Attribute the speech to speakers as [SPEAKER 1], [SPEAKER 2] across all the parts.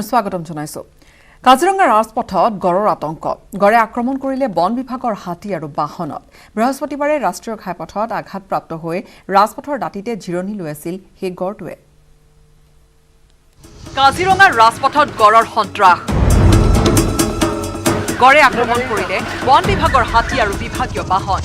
[SPEAKER 1] স্বাগতম জনাইছো। কাজিৰঙা ৰাজপথত গড়ৰ আতংক। গড়ে আক্ৰমণ কৰিলে বন বিভাগৰ হাতী আৰু বাহনত। বৃহস্পতিবাৰে ৰাষ্ট্ৰীয় ঘাইপথত আঘাতপ্ৰাপ্ত হৈ ৰাজপথৰ দাঁতিতে জিৰণি লৈ আছিল সেই গড়টোৱে। কাজিৰঙাৰ ৰাজপথত গড়ৰ সন্ত্ৰাস। গড়ে আক্ৰমণ কৰিলে বন বিভাগৰ হাতী আৰু বিভাগীয় বাহন।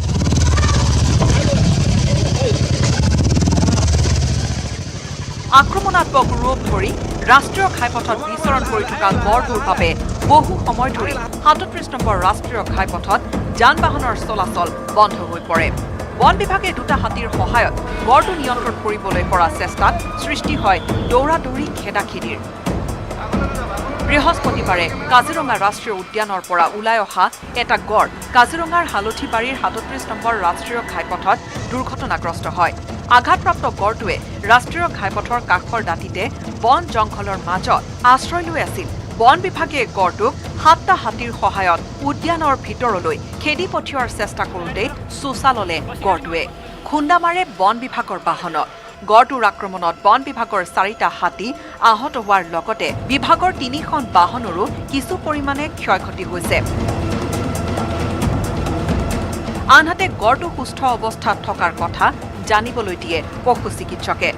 [SPEAKER 1] আক্ৰমণাত্মক ৰূপ ধৰি ৰাষ্ট্ৰীয় ঘাইপথত বিচৰণ কৰি থকা গড়টোৰ বাবে বহু সময় ধৰি ৩৭ নম্বৰ ৰাষ্ট্ৰীয় ঘাইপথত যান বাহনৰ চলাচল বন্ধ হৈ পৰে। বন বিভাগে দুটা হাতীৰ সহায়ত গড়টো নিয়ন্ত্ৰণ কৰিবলৈ কৰা চেষ্টাত সৃষ্টি হয় দৌৰা-দৌৰি খেদাখেদিৰ। বৃহস্পতিবাৰে কাজিৰঙা ৰাষ্ট্ৰীয় উদ্যানৰ পৰা ওলাই অহা এটা গড় কাজিৰঙাৰ হালধিবাৰীৰ ৩৭ নম্বৰ ৰাষ্ট্ৰীয় ঘাইপথত দুৰ্ঘটনাগ্ৰস্ত হয়। আঘাতপ্ৰাপ্ত গড়টোৱে ৰাষ্ট্ৰীয় ঘাইপথৰ কাষৰ দাঁতিতে বন জংঘলৰ মাজত আশ্ৰয় লৈ আছিল। বন বিভাগে গড়টোক ৭টা হাতীৰ সহায়ত উদ্যানৰ ভিতৰলৈ খেদি পঠিওৱাৰ চেষ্টা কৰোঁতে চোচা ল'লে গড়টোৱে। খুন্দা মাৰে বন বিভাগৰ বাহনত। গড়টোৰ আক্ৰমণত বন বিভাগৰ 4টা হাতী আহত হোৱাৰ লগতে বিভাগৰ 3খন বাহনৰো কিছু পৰিমাণে ক্ষয়ক্ষতি হৈছে। আনহাতে গড়টো সুস্থ অৱস্থাত থকাৰ কথা জানিবলৈ দিয়ে পশু চিকিৎসকে।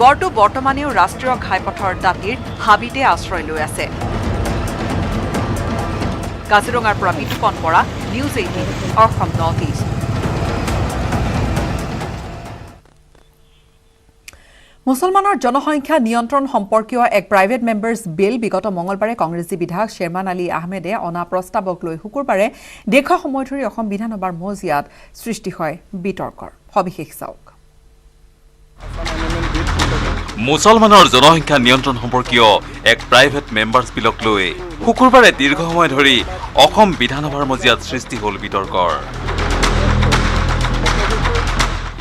[SPEAKER 1] গড়টো বৰ্তমানেও ৰাষ্ট্ৰীয় ঘাইপথৰ দাঁতিৰ হাবিতে আশ্ৰয় লৈ আছে। কাজিৰঙাৰ পৰা Bitupan Bora, news 18 Assam north east. মুছলমানৰ জনসংখ্যা নিয়ন্ত্ৰণ সম্পৰ্কীয় এক প্ৰাইভেট মেম্বাৰ্ছ বিল বিগত মঙলবাৰে কংগ্ৰেছী বিধায়ক শ্বেৰমান আলী আহমেদে অনা প্ৰস্তাৱক লৈ শুকুৰবাৰে দীৰ্ঘ সময় ধৰি অসম বিধানসভাৰ মজিয়াত সৃষ্টি হয় বিতৰ্কৰ। সবিশেষ চাওক।
[SPEAKER 2] মুছলমানৰ জনসংখ্যা নিয়ন্ত্ৰণ সম্পৰ্কীয় এক প্ৰাইভেট মেম্বাৰ্ছ বিলক লৈ শুকুৰবাৰে দীৰ্ঘ সময় ধৰি অসম বিধানসভাৰ মজিয়াত সৃষ্টি হ'ল বিতৰ্কৰ।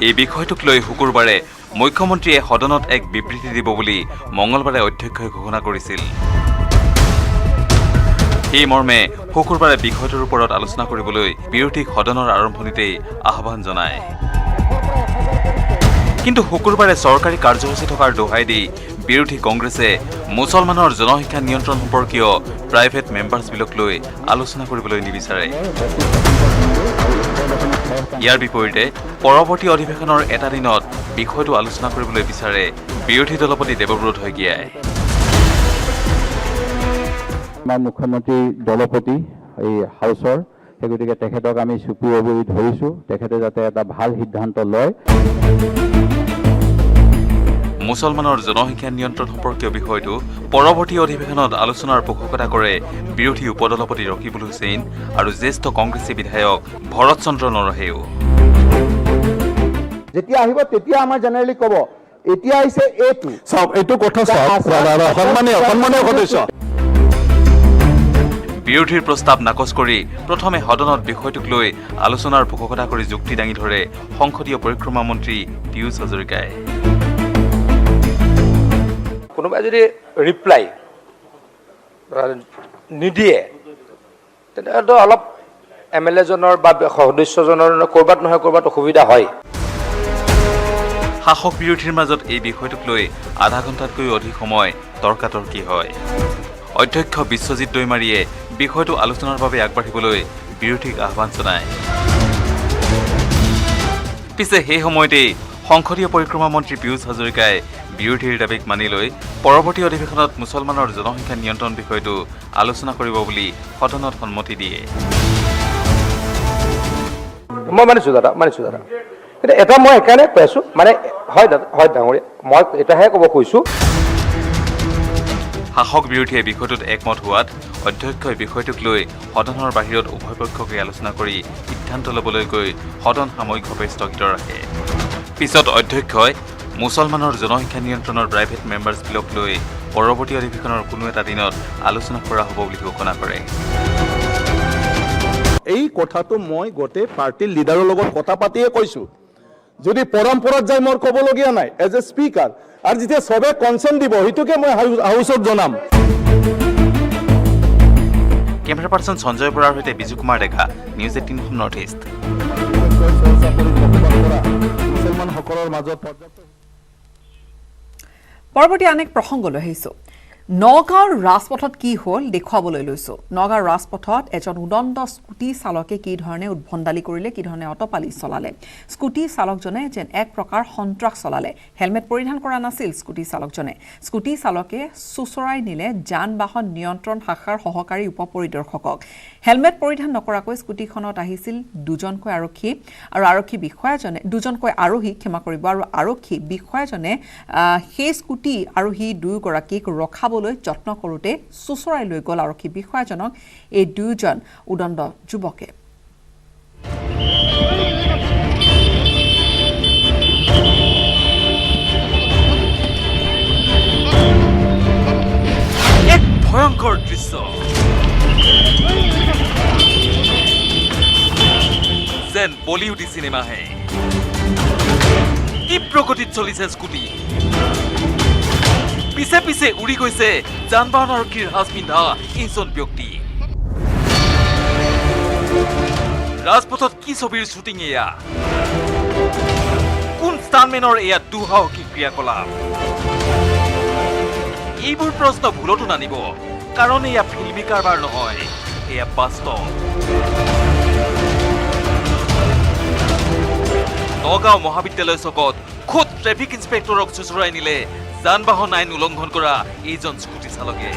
[SPEAKER 2] এই বিষয়টোক লৈ শুকুৰবাৰে মুখ্যমন্ত্ৰীয়ে সদনত এক বিবৃতি দিব বুলি মঙলবাৰে অধ্যক্ষই ঘোষণা কৰিছিল। সেই মৰ্মে শুকুৰবাৰে বিষয়টোৰ ওপৰত আলোচনা কৰিবলৈ বিৰোধীক সদনৰ আৰম্ভণিতেই আহ্বান জনায়। কিন্তু শুকুৰবাৰে চৰকাৰী কাৰ্যসূচী থকাৰ দোহাই দি বিৰোধী কংগ্ৰেছে মুছলমানৰ জনসংখ্যা নিয়ন্ত্ৰণ সম্পৰ্কীয় প্ৰাইভেট মেম্বাৰ্ছ বিলক লৈ আলোচনা কৰিবলৈ নিবিচাৰে। ইয়াৰ বিপৰীতে পৰৱৰ্তী অধিৱেশনৰ এটা দিনত বিষয়টো আলোচনা কৰিবলৈ বিচাৰে বিৰোধী দলপতি দেৱব্ৰত শইকীয়াই।
[SPEAKER 3] আমাৰ মুখ্যমন্ত্ৰী দলপতি এই হাউচৰ, সেই গতিকে তেখেতক আমি চুপি অবৰি ধৰিছোঁ, তেখেতে যাতে এটা ভাল সিদ্ধান্ত লয়।
[SPEAKER 2] মুছলমানৰ জনসংখ্যা নিয়ন্ত্ৰণ সম্পৰ্কীয় বিষয়টো পৰৱৰ্তী অধিৱেশনত আলোচনাৰ পোষকতা কৰে বিৰোধী উপদলপতি ৰকিবুল হুছেইন আৰু জ্যেষ্ঠ কংগ্ৰেছী বিধায়ক ভৰত চন্দ্ৰ নৰহেও।
[SPEAKER 4] যেতিয়া আহিব তেতিয়া আমাৰ জেনেৰেলি ক'ব এতিয়া আহিছে এইটো কথা
[SPEAKER 2] বিৰোধীৰ প্ৰস্তাৱ নাকচ কৰি প্ৰথমে সদনত বিষয়টোক লৈ আলোচনাৰ পোষকতা কৰি যুক্তি দাঙি ধৰে সংসদীয় পৰিক্ৰমা মন্ত্ৰী পীয়ুষ হাজৰিকাই।
[SPEAKER 5] কোনোবাই যদি ৰিপ্লাই নিদিয়ে তেতিয়াতো অলপ MLA জনৰ বা সদস্যজনৰ ক'ৰবাত নহয় ক'ৰবাত অসুবিধা হয়।
[SPEAKER 2] শাসক বিৰোধীৰ মাজত এই বিষয়টোক লৈ আধা ঘণ্টাতকৈও অধিক সময় তৰ্কাতৰ্কি হয়। অধ্যক্ষ বিশ্বজিৎ দৈমাৰীয়ে বিষয়টো আলোচনাৰ বাবে আগবাঢ়িবলৈ বিৰোধীক আহ্বান জনায়। পিছে সেই সময়তেই সংসদীয় পৰিক্ৰমা মন্ত্ৰী পীয়ুষ হাজৰিকাই বিৰোধীৰ দাবীক মানি লৈ পৰৱৰ্তী অধিৱেশনত মুছলমানৰ জনসংখ্যা নিয়ন্ত্ৰণ বিষয়টো আলোচনা কৰিব বুলি সদনত সন্মতি দিয়ে।
[SPEAKER 5] মই মানিছোঁ দাদা। কিন্তু এটা মই সেইকাৰণে কৈ আছোঁ, মানে হয় ডাঙৰীয়া, মই এটাহে ক'ব খুজিছোঁ।
[SPEAKER 2] শাসক বিৰোধীয়ে বিষয়টোত একমত হোৱাত অধ্যক্ষই বিষয়টোক লৈ সদনৰ বাহিৰত উভয় পক্ষকে আলোচনা কৰি সিদ্ধান্ত ল'বলৈ গৈ সদন সাময়িকভাৱে স্থগিত ৰাখে। পিছত অধ্যক্ষই মুছলমানৰ জনসংখ্যা নিয়ন্ত্ৰণৰ প্ৰাইভেট মেম্বাৰ্ছ বিলক লৈ পৰৱৰ্তী অধিৱেশনৰ কোনো এটা দিনত আলোচনা কৰা হ'ব বুলি ঘোষণা কৰে।
[SPEAKER 4] এই কথাটো মই গোটেই পাৰ্টিৰ লিডাৰৰ লগত কথা পাতিয়ে কৈছোঁ। যদি পৰম্পৰাত যায় মোৰ ক'বলগীয়া নাই এজ এ স্পীকাৰ, আৰু যেতিয়া চবে কনচেণ্ট দিব সেইটোকে মই হাউচত জনাম।
[SPEAKER 2] কেমেৰা পাৰ্চন সঞ্জয় বৰাৰ সৈতে Biju Kumar Deka, news 18 north east.
[SPEAKER 1] পৰৱৰ্তী আন এক প্ৰসংগলৈ আহিছোঁ। নগাঁৱৰ ৰাজপথত কি হ'ল দেখুৱাবলৈ লৈছোঁ নগাঁৱৰ ৰাজপথত এজন উদণ্ড স্কুটি চালকে কি ধৰণে উদ্ভণ্ডালি কৰিলে কি ধৰণে অটপালি চলালে স্কুটি চালকজনে যেন এক প্ৰকাৰ সন্ত্ৰাস চলালে হেলমেট পৰিধান কৰা নাছিল স্কুটি চালকজনে স্কুটি চালকে চুচৰাই নিলে যান বাহন নিয়ন্ত্ৰণ শাখাৰ সহকাৰী উপ পৰিদৰ্শকক হেলমেট পৰিধান নকৰাকৈ স্কুটিখনত আহিছিল দুজনকৈ আৰক্ষী আৰু আৰক্ষী বিষয়াজনে দুজনকৈ আৰোহী ক্ষমা কৰিব আৰু আৰক্ষী বিষয়াজনে সেই স্কুটি আৰোহী দুয়োগৰাকীক ৰখাবলৈ যত্ন কৰোঁতে চুচৰাই লৈ গ'ল আৰক্ষী বিষয়াজনক এই দুয়োজন উদণ্ড যুৱকে
[SPEAKER 2] এক ভয়ংকৰ দৃশ্য যেন বলিউডি চিনেমাহে তীব্ৰ গতিত চলিছে স্কুটি পিছে পিছে উৰি গৈছে যান বাহন আৰক্ষীৰ সাজ পিন্ধা এইজন ব্যক্তি ৰাজপথত কি ছবিৰ শ্বুটিং এয়া কোন ষ্টানমেনৰ এয়া দুঃসাহসিক ক্ৰিয়াকলাপ এইবোৰ প্ৰশ্ন ভুলতো নানিব কাৰণ এয়া ফিল্মি কাৰবাৰ নহয় এয়া বাস্তৱ নগাঁও মহাবিদ্যালয় চকত খোদ ট্ৰেফিক ইন্সপেক্টৰক চুচৰাই নিলে যান বাহন আইন উলংঘন কৰা এইজন স্কুটি চালকে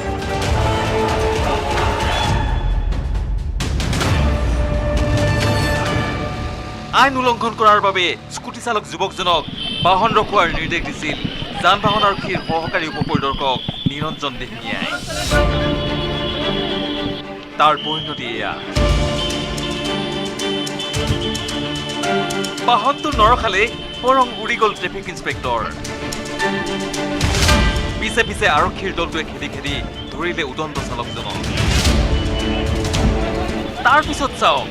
[SPEAKER 2] আইন উলংঘন কৰাৰ বাবে স্কুটি চালক যুৱকজনক বাহন ৰখোৱাৰ নিৰ্দেশ দিছিল যান বাহন আৰক্ষীৰ সহকাৰী উপ পৰিদৰ্শক নিৰঞ্জন দেশনীয়াই তাৰ পৰিণতি এয়া বাহনটো নৰখালে বৰং উৰি গ'ল ট্ৰেফিক ইন্সপেক্টৰ পিছে পিছে আৰক্ষীৰ দলটোৱে খেদি খেদি ধৰিলে উদণ্ড চালকজনক তাৰ পিছত চাওক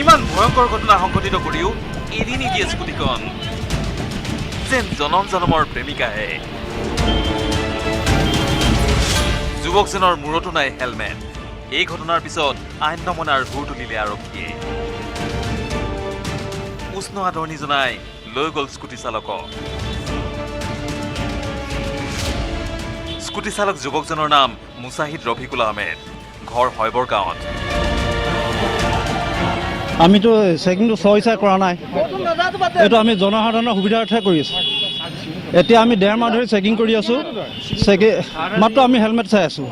[SPEAKER 2] ইমান ভয়ংকৰ ঘটনা সংঘটিত কৰিও এৰি নিদিয়ে স্কুটিখন যেন জনম জনমৰ প্ৰেমিকাহে যুৱকজনৰ মূৰতো নাই হেলমেট এই ঘটনাৰ পিছত আইন নমনাৰ হুৰ তুলিলে আৰক্ষীয়ে উষ্ণ আদৰণি জনাই লৈ গ'ল স্কুটি চালকক স্কুটি চালক যুৱকজনৰ নাম মুছাহিদ ৰফিকুল আহমেদ ঘৰ হয়বৰ গাঁৱত
[SPEAKER 6] আমিতো চেকিংটো চইচাই কৰা নাই এইটো আমি জনসাধাৰণৰ সুবিধাৰ্থে কৰি আছোঁ এতিয়া আমি 1.5 মাহ ধৰি চেকিং কৰি আছোঁ মাত্ৰ আমি হেলমেট চাই আছোঁ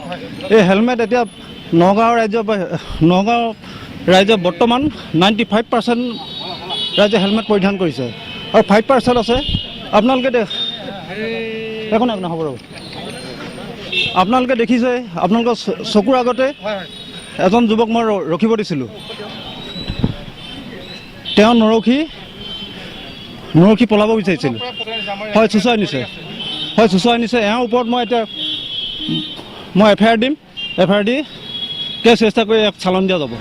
[SPEAKER 6] এই হেলমেট এতিয়া নগাঁও ৰাইজে বৰ্তমান 95% ৰাইজে হেলমেট পৰিধান কৰিছে আৰু 5% আছে আপোনালোকে একো নাই হ'ব ৰ'ব আপোনালোকে দেখিছে আপোনালোকৰ চকুৰ আগতে এজন যুৱক মই ৰখিব দিছিলোঁ তেওঁ নৰখি পলাব বিচাৰিছিল হয় চুচুৱাই নিছে এওঁৰ ওপৰত মই এতিয়া FIR দিম FIR দি কেছ চেষ্টা কৰি চালান দিয়া যাব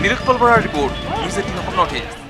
[SPEAKER 2] নিৰুৎপল বৰাৰ ৰিপৰ্ট নিউজ 18 নৰ্থ ইষ্ট